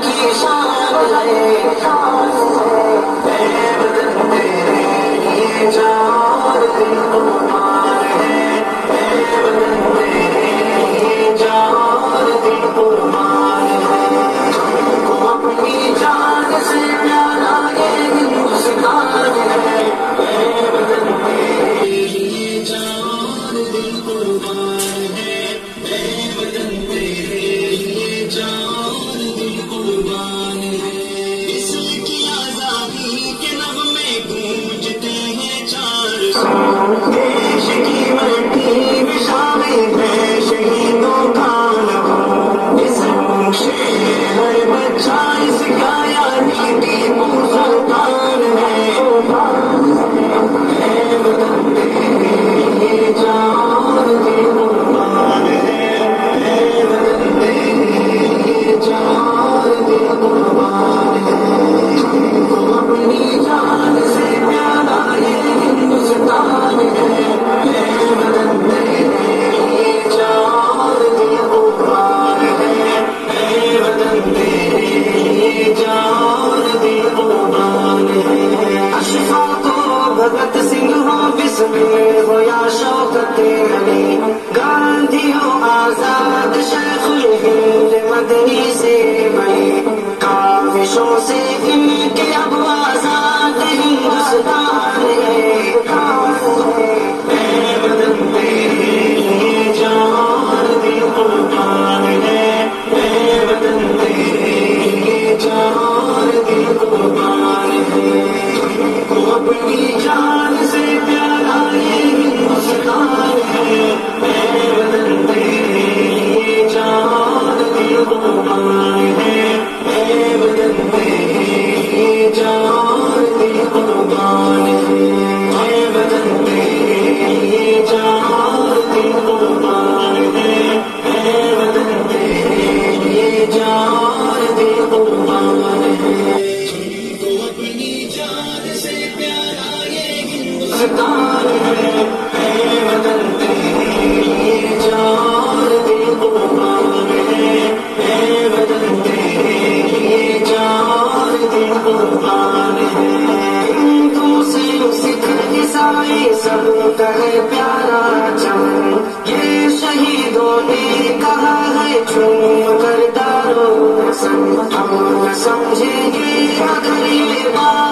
की शान है, वतन तेरे लिए जान दिल कुर्बान है, वतन तेरे लिए जान दिल कुर्बान है। तुमको अपनी जान से प्यारा ये हिंदुस्तान है, वतन तेरे लिए जान दिल कुर्बान है, वतन तेरे लिए जान दिल कुर्बान है। इसकी आजादी के नग़मे गूंजते हैं चार सौ, देश की मट्टी में शामिल है शहीदों का लहू। इस नक्शे हर बच्चा इसका यानी टीपू सुल्तान है, वतन तेरे लिए जान दिल कुर्बान है, वतन तेरे लिए जान दिल कुर्बान है। तुमको अपनी जान से प्यारा ये हिंदुस्तान है, वतन तेरे लिए जान दिल कुर्बान है, वतन तेरे लिए जान दिल कुर्बान है। अशफाक हो भगत सिंह हो बिस्मिल हो या शौकत अली, गांधी हो आजाद शेखुल हिंद मदनी से बने, काविशों से इनके अब आजाद हिंदुस्तान है, वतन तेरे लिए जान दिल कुर्बान है, वतन तेरे लिए जान दिल कुर्बान है। तुमको अपनी जान से प्यारा ये हिंदुस्तान है, वतन तेरे लिए जान दिल कुर्बान है, वतन तेरे लिए जान दिल कुर्बान है, वतन तेरे लिए जान दिल कुर्बान है, वतन तेरे लिए जान दिल कुर्बान है। तुमको अपनी जान से प्यारा ये हिंदुस्तान है, वतन तेरे लिए जान दिल कुर्बान है, वतन तेरे लिए जान दिल कुर्बान है। हिंदू सिख ईसाई सबका है प्यारा चमन, ये शहीदों ने कहा है झूम कर दारो सन, हम न समझेंगे अगर ये बात